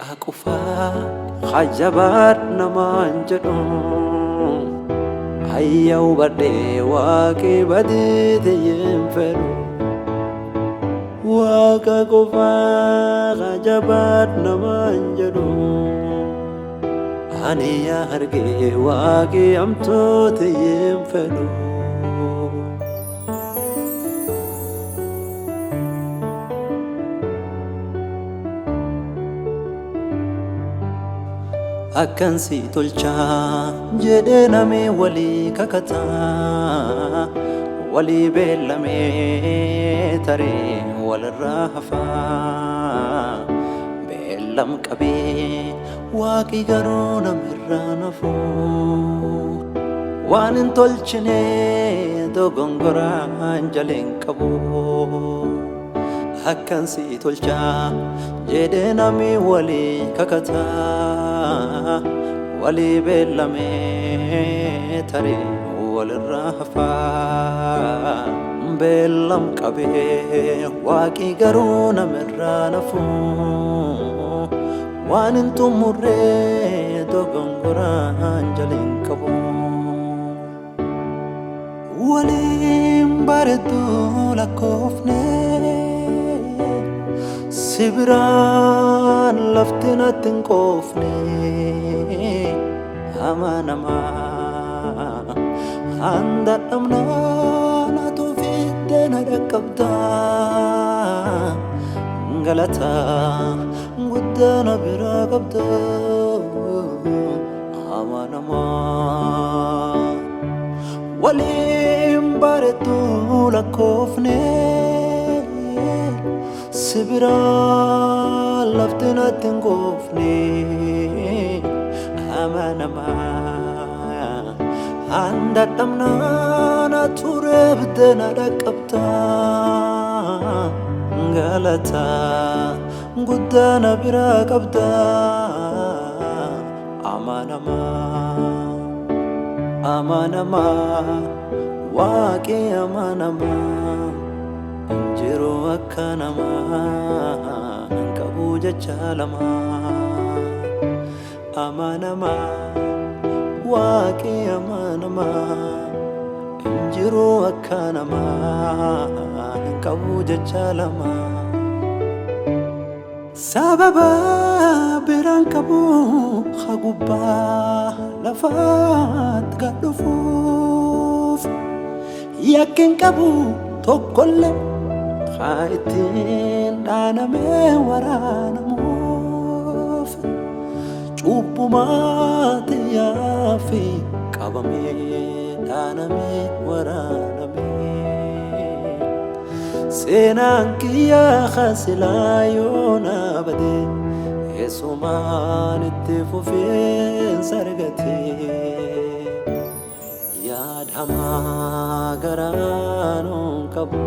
Akufa khajabat naman jadu ayaw bade wake badite yemfero waka kufa khajabat naman jadu aniya harge wake amtote yemfero Akan si tolcha jede name wali kakata wali belame tare wal rahafa belam qabe waqi garona miranafu wanin tolchine dogongora anjalen qabu Akan si tolcha jede name wali kakata wali belame tare wal rahafa belam qabe waqi garuna miranafu wanin tumure dogongora anjalin qabu walim bardu lakofne Sibran laftina tinkofne amanama anda amna na tu fidde na rakabda galata gudana birakabda amanama walim baretu lakofne Sibira laftina tingofni amanama anda tamna na turebde na rakabta galata gudana birakabta amanama waqi amanama Jiru akkanama kabuja chalama amanama waqi amanama jiru akkanama kabuja chalama sababa biran kabu khagubba lafat gadufuf yakin kabu tokkolle Khaitin daname waranamuf Chubbumat yafi qabame daname waraname Senan kiya khasilayona bade Esuman ittifufin sargate Yadhama garanon kabu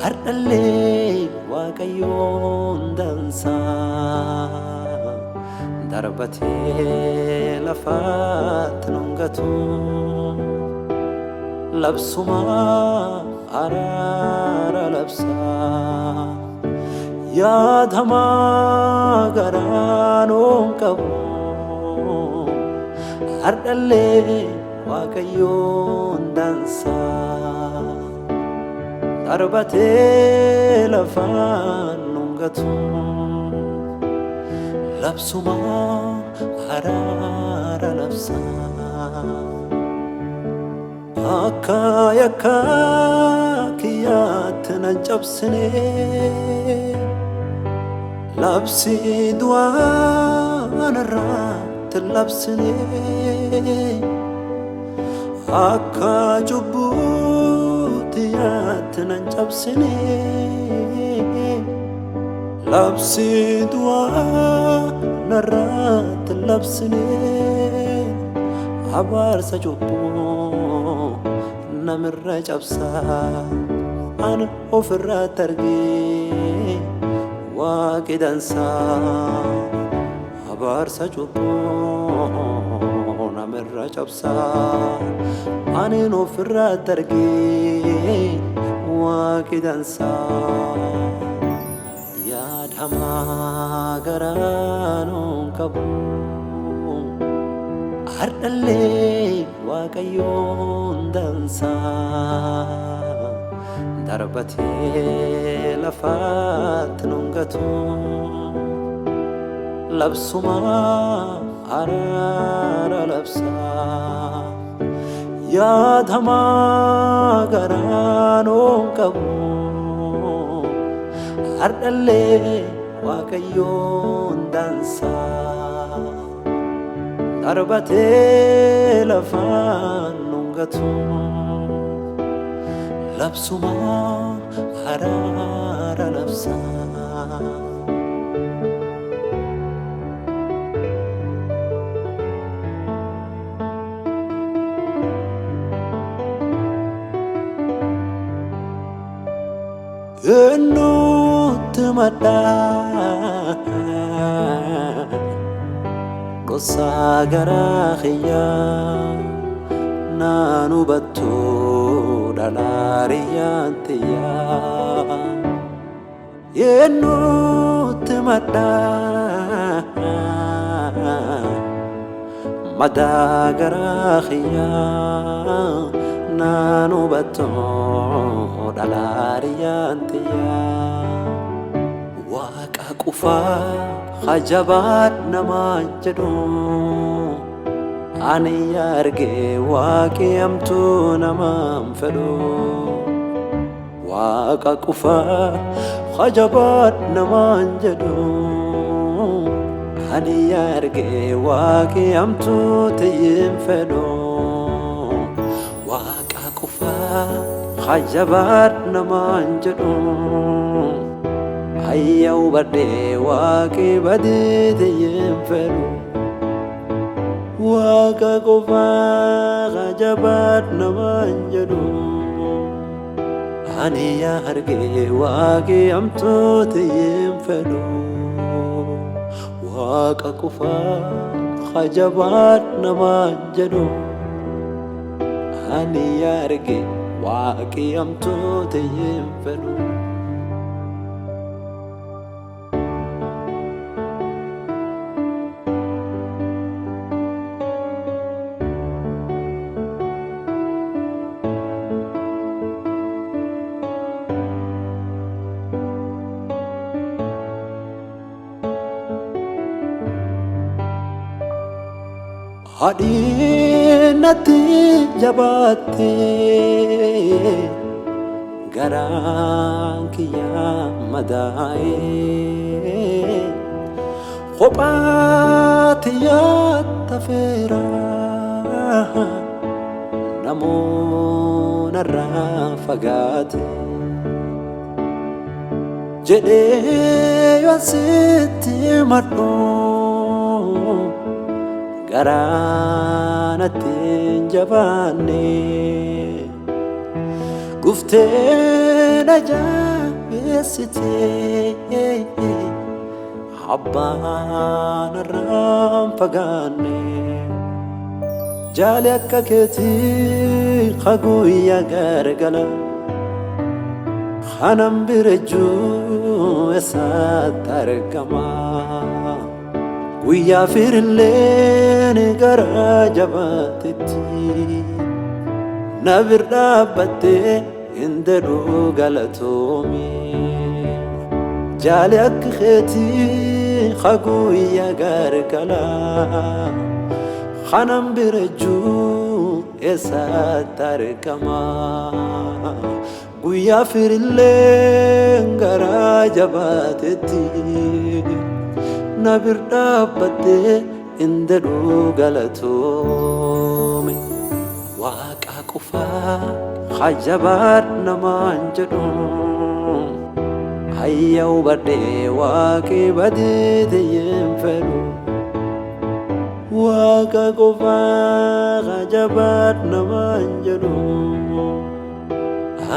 Ardalle waqayon dansa darbate lafat nungatu labsuma arara labsa yadhama garanon kabu ardalle waqayon dansa Darbate lafan nungatu Labsuma harara labsa Akka yakka kiyat najabsine Labsi duan rat labsine Akka jubbu Tiyatnan jabsine labsi dua narat labsine abar sajubbu namirra jabsa an ofra targi waqidansa abar sajubbu namirra jabsa anin ofra targi waqidansa yaadamaa garaanoon qabu ardallee waaqayyoon dansaa darbatee lafaatti nungatu labsuma araara labsaa yaadamaa garaanoon qabu ardallee waaqayyoon dansaa darbatee lafaan nungatu labsuma araara labsaa eenyutti maddaa gosaa garaa kiyyaa naan hubattu dhalaariyyaan tiyyaa eenyutti maddaa madaa garaa kiyyaa naan hubattu dhalaariyyaan tiyyaa waaqa qufaa hajabaat namaan jedhu ani argee waaqi hamtuu namaan fedhu waaqa qufaa hajabaat namaan jedhu ani argee waaqi hamtuu tiyyin fedhu waaqa qufaa hajabaat namaan jedhu ayya hubadhee waaqi badii tiyyin fedhu waaqa qofaa hajabaat namaan jedhu ani argee waaqi hamtuu tiyyin fedhu waaqa qofaa hajabaat namaan jedhu ani argee waaqi hamtuu tiyyin fedhu hadinatti jabaattee garaan kiyyaa madaa'ee kophaatti yaadafeera namoonni irraa fagaate jedhee yoo asitti madhu garanatti jabaanne guftee najabeessitee abbaan irraan fagaanne jaali akka keetii haguyyaa gargala hanan birejjuu eessaatti argama guyyaa firilleen gara jabaatetti na bir dhaabbattee hindedhu galatoomi jaali akka keetii haguyyaa gargala hanan birejjuu eessaatti argama guyyaa firilleen gara jabaatetti na bir dhaabbattee hindedhu galatoomi waaqa qofaa hajabaat namaan jedhu ayya hubadhee waaqi badii tiyyin fedhu waaqa qofaa hajabaat namaan jedhu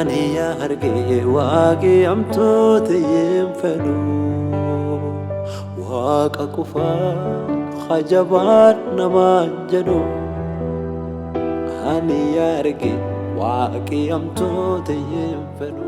ani argee waaqi hamtuu tiyyin fedhu waaqa qofaa hajabaat namaan jedhu ani argee waaqi hamtuu tiyyin fedhu